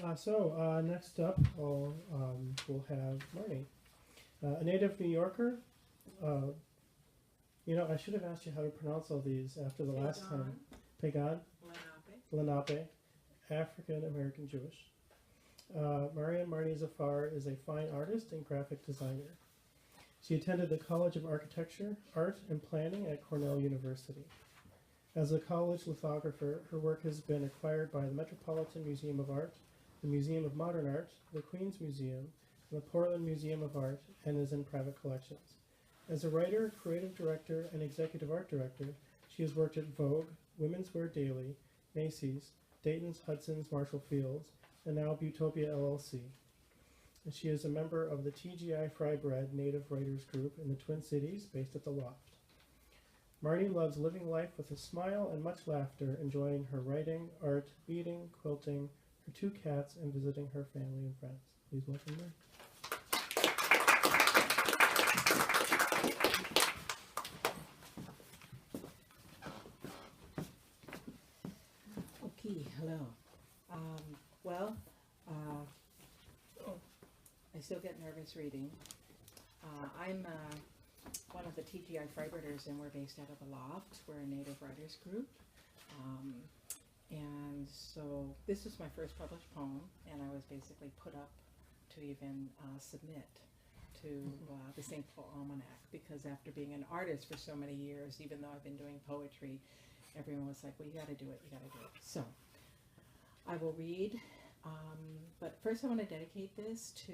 Next up, we'll have Marnie, a native New Yorker. Uh, I should have asked you how to pronounce all these after the last time. Pagan, Lenape, African American Jewish. Marne Zafar is a fine artist and graphic designer. She attended the College of Architecture, Art, and Planning at Cornell University. As a college lithographer, her work has been acquired by the Metropolitan Museum of Art, the Museum of Modern Art, the Queen's Museum, and the Portland Museum of Art, and is in private collections. As a writer, creative director, and executive art director, she has worked at Vogue, Women's Wear Daily, Macy's, Dayton's, Hudson's, Marshall Fields, and now Butopia LLC. And she is a member of the TGI Fry Bread Native Writers Group in the Twin Cities, based at the Loft. Marnie loves living life with a smile and much laughter, enjoying her writing, art, beading, quilting, her 2 cats, and visiting her family and friends. Please welcome her. Okay, hello. Well, I still get nervous reading. I'm one of the TGI Freibriters, and we're based out of the Loft. We're a Native Writers group. And so this was my first published poem, and I was basically put up to even submit to the St. Paul Almanac, because after being an artist for so many years, even though I've been doing poetry, everyone was like, well, you got to do it, you got to do it. So I will read, but first I want to dedicate this to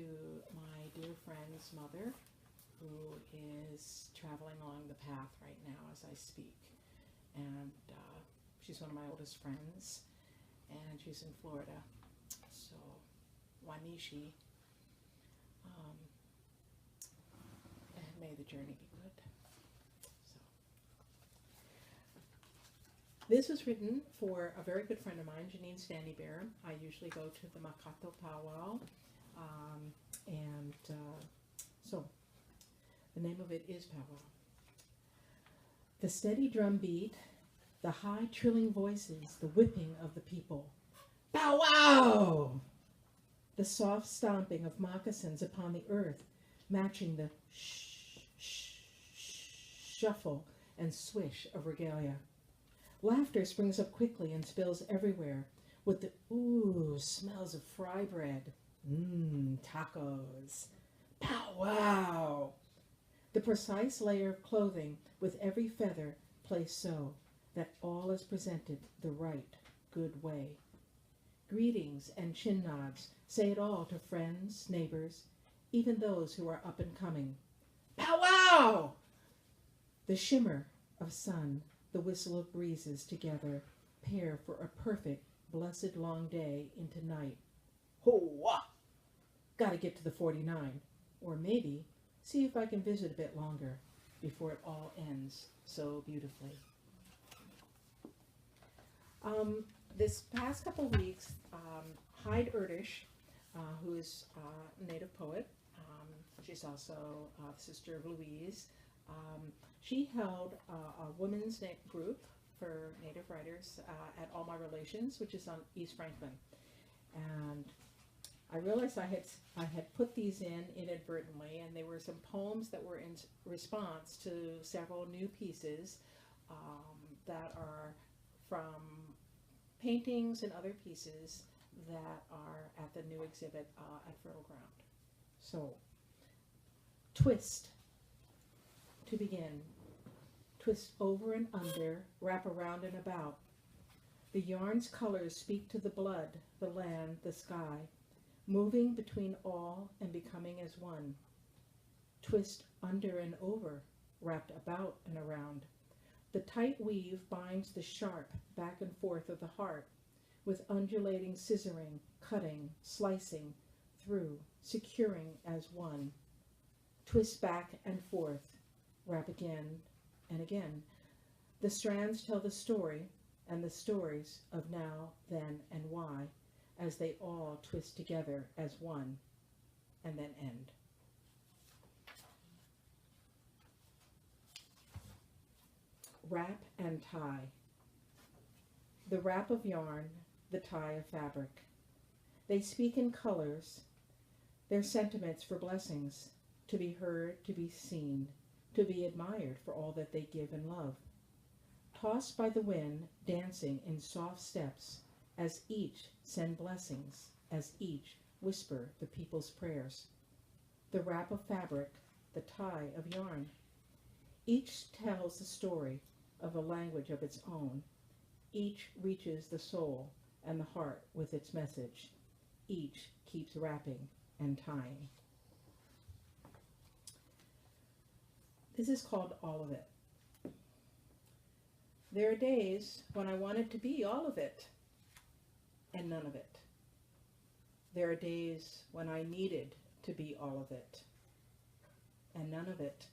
my dear friend's mother, who is traveling along the path right now as I speak. And she's one of my oldest friends, and she's in Florida. So, Wanishi, and may the journey be good. So, this was written for a very good friend of mine, Janine Standy Bear. I usually go to the Makato powwow, so the name of it is Powwow. The steady drum beat, the high trilling voices, the whipping of the people. Bow wow! The soft stomping of moccasins upon the earth, matching the shuffle and swish of regalia. Laughter springs up quickly and spills everywhere, with the smells of fry bread. Tacos. Pow wow! The precise layer of clothing with every feather placed so that all is presented the right, good way. Greetings and chin nods say it all to friends, neighbors, even those who are up and coming. Pow wow! The shimmer of sun, the whistle of breezes together pair for a perfect, blessed long day into night. Ho-wah! Gotta get to the 49, or maybe see if I can visit a bit longer before it all ends so beautifully. This past couple weeks, Hyde Erdish, who is a native poet, she's also the sister of Louise, she held a women's group for Native writers at All My Relations, which is on East Franklin. And I realized I had put these in inadvertently, and they were some poems that were in response to several new pieces that are from paintings and other pieces that are at the new exhibit at Fertile Ground. So, twist, to begin. Twist over and under, wrap around and about. The yarn's colors speak to the blood, the land, the sky, moving between all and becoming as one. Twist under and over, wrapped about and around. The tight weave binds the sharp back and forth of the heart, with undulating scissoring, cutting, slicing, through, securing as one. Twist back and forth, wrap again and again. The strands tell the story, and the stories of now, then, and why, as they all twist together as one, and then end. Wrap and tie. The wrap of yarn, the tie of fabric. They speak in colors, their sentiments for blessings, to be heard, to be seen, to be admired for all that they give in love. Tossed by the wind, dancing in soft steps, as each send blessings, as each whisper the people's prayers. The wrap of fabric, the tie of yarn. Each tells the story of a language of its own. Each reaches the soul and the heart with its message. Each keeps wrapping and tying. This is called All of It. There are days when I wanted to be all of it and none of it. There are days when I needed to be all of it and none of it.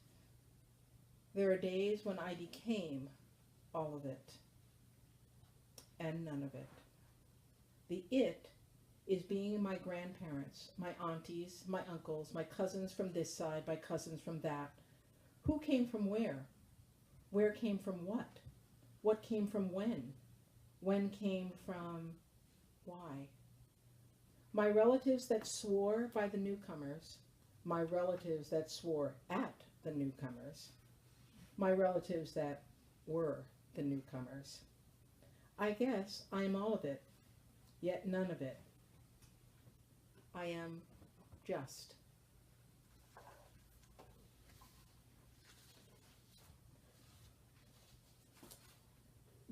There are days when I became all of it and none of it. The it is being my grandparents, my aunties, my uncles, my cousins from this side, my cousins from that. Who came from where? Where came from what? What came from when? When came from why? My relatives that swore by the newcomers, my relatives that swore at the newcomers, my relatives that were the newcomers. I guess I am all of it, yet none of it. I am just.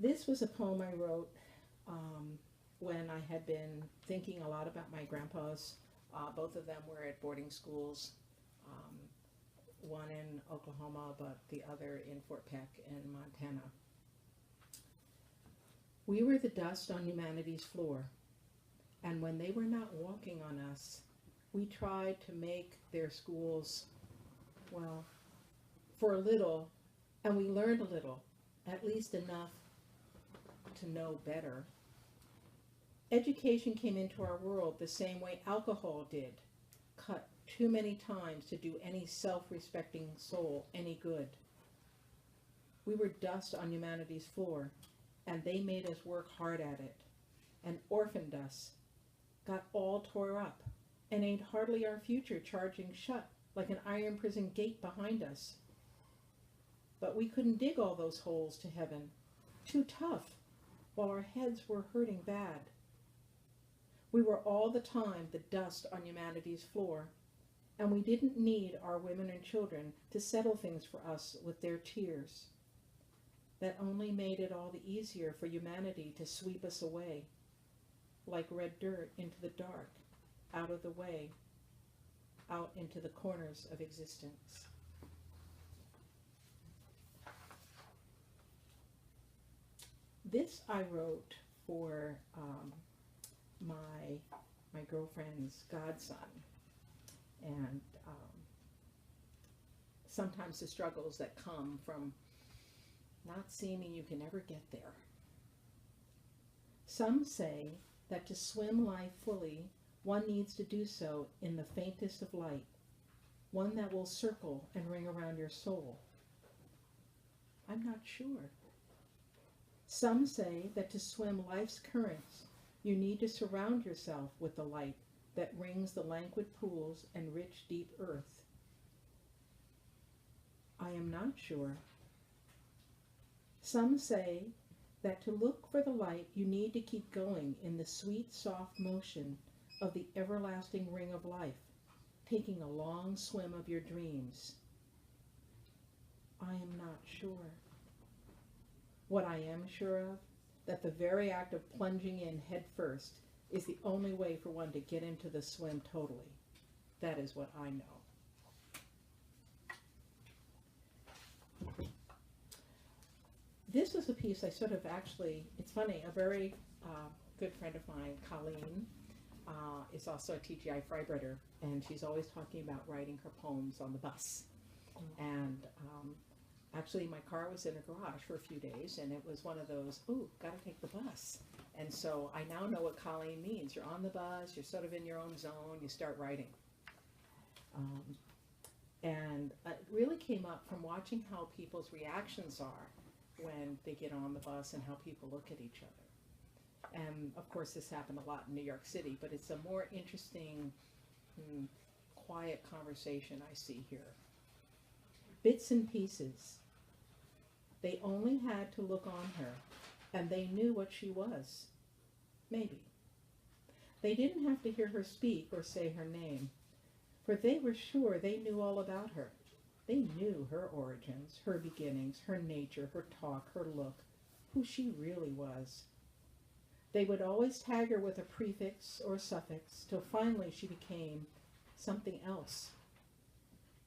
This was a poem I wrote when I had been thinking a lot about my grandpas. Both of them were at boarding schools, one in Oklahoma, but the other in Fort Peck in Montana. We were the dust on humanity's floor, and when they were not walking on us, we tried to make their schools, well, for a little, and we learned a little, at least enough to know better. Education came into our world the same way alcohol did, cut too many times to do any self-respecting soul any good. We were dust on humanity's floor, and they made us work hard at it, and orphaned us, got all tore up, and ain't hardly our future charging shut like an iron prison gate behind us. But we couldn't dig all those holes to heaven, too tough, while our heads were hurting bad. We were all the time the dust on humanity's floor, and we didn't need our women and children to settle things for us with their tears. That only made it all the easier for humanity to sweep us away, like red dirt into the dark, out of the way, out into the corners of existence. This I wrote for my girlfriend's godson, and sometimes the struggles that come from not seeming you can ever get there. Some say that to swim life fully, one needs to do so in the faintest of light, one that will circle and ring around your soul. I'm not sure. Some say that to swim life's currents, you need to surround yourself with the light that rings the languid pools and rich deep earth. I am not sure. Some say that to look for the light, you need to keep going in the sweet, soft motion of the everlasting ring of life, taking a long swim of your dreams. I am not sure. What I am sure of, that the very act of plunging in head first is the only way for one to get into the swim totally. That is what I know. This was a piece I sort of actually, it's funny, a very good friend of mine, Colleen, is also a TGI Freibrider, and she's always talking about writing her poems on the bus. And actually my car was in a garage for a few days, and it was one of those, ooh, gotta take the bus. And so I now know what Colleen means. You're on the bus, you're sort of in your own zone, you start writing. And it really came up from watching how people's reactions are when they get on the bus and how people look at each other. And of course, this happened a lot in New York City, but it's a more interesting, quiet conversation I see here. Bits and pieces. They only had to look on her, and they knew what she was. Maybe. They didn't have to hear her speak or say her name, for they were sure they knew all about her. They knew her origins, her beginnings, her nature, her talk, her look, who she really was. They would always tag her with a prefix or suffix till finally she became something else.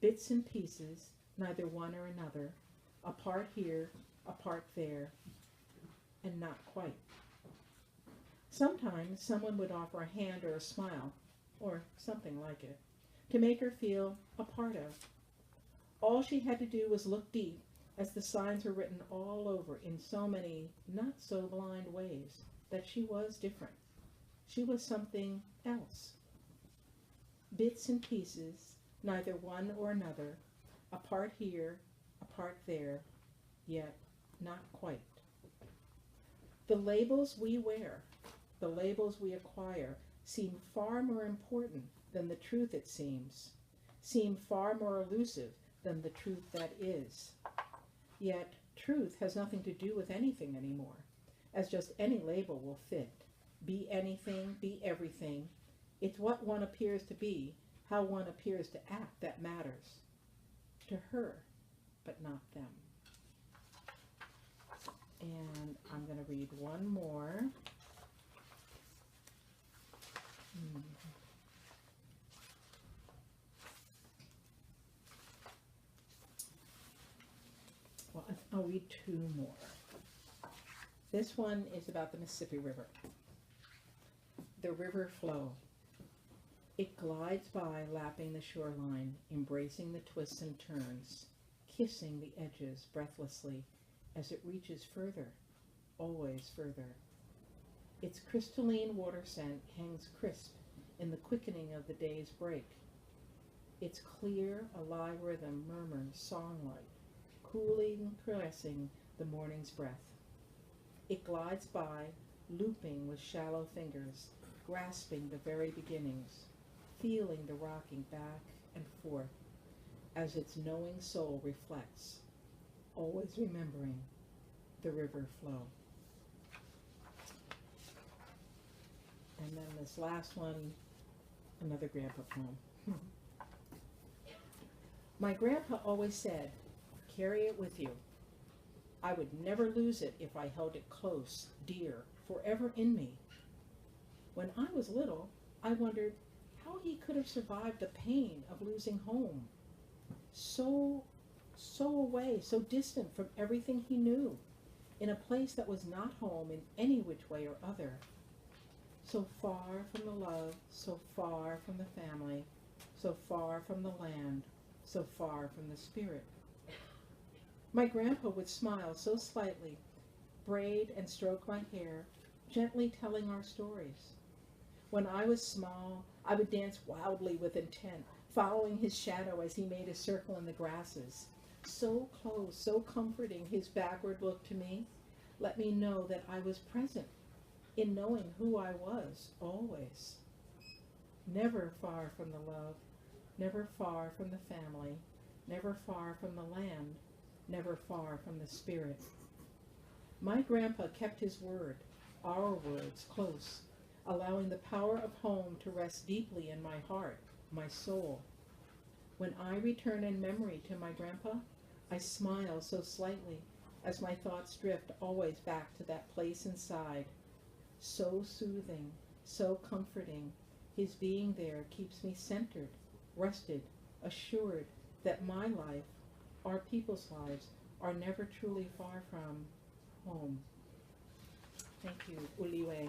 Bits and pieces, neither one or another, a part here, a part there, and not quite. Sometimes someone would offer a hand or a smile, or something like it, to make her feel a part of. All she had to do was look deep, as the signs were written all over in so many not-so-blind ways, that she was different. She was something else. Bits and pieces, neither one or another, a part here, a part there, yet not quite. The labels we wear, the labels we acquire, seem far more important than the truth it seem far more elusive than the truth that is. Yet truth has nothing to do with anything anymore, as just any label will fit. Be anything, be everything. It's what one appears to be, how one appears to act that matters. To her, but not them. And I'm going to read one more. Well, I'll read two more. This one is about the Mississippi River. The river flow. It glides by, lapping the shoreline, embracing the twists and turns, kissing the edges breathlessly as it reaches further, always further. Its crystalline water scent hangs crisp in the quickening of the day's break. Its clear, alive rhythm murmurs song-like, cooling, caressing the morning's breath. It glides by, looping with shallow fingers, grasping the very beginnings, feeling the rocking back and forth as its knowing soul reflects, always remembering the river flow. And then this last one, another grandpa poem. My grandpa always said, carry it with you. I would never lose it if I held it close, dear, forever in me. When I was little, I wondered how he could have survived the pain of losing home. So away, so distant from everything he knew, in a place that was not home in any which way or other. So far from the love, so far from the family, so far from the land, so far from the spirit. My grandpa would smile so slightly, braid and stroke my hair, gently telling our stories. When I was small, I would dance wildly with intent, following his shadow as he made a circle in the grasses. So close, so comforting, his backward look to me let me know that I was present in knowing who I was, always. Never far from the love, never far from the family, never far from the land, never far from the spirit. My grandpa kept his word, our words, close, allowing the power of home to rest deeply in my heart, my soul. When I return in memory to my grandpa, I smile so slightly as my thoughts drift always back to that place inside. So soothing, so comforting, his being there keeps me centered, rested, assured that my life, our people's lives, are never truly far from home. Thank you, Uliwe.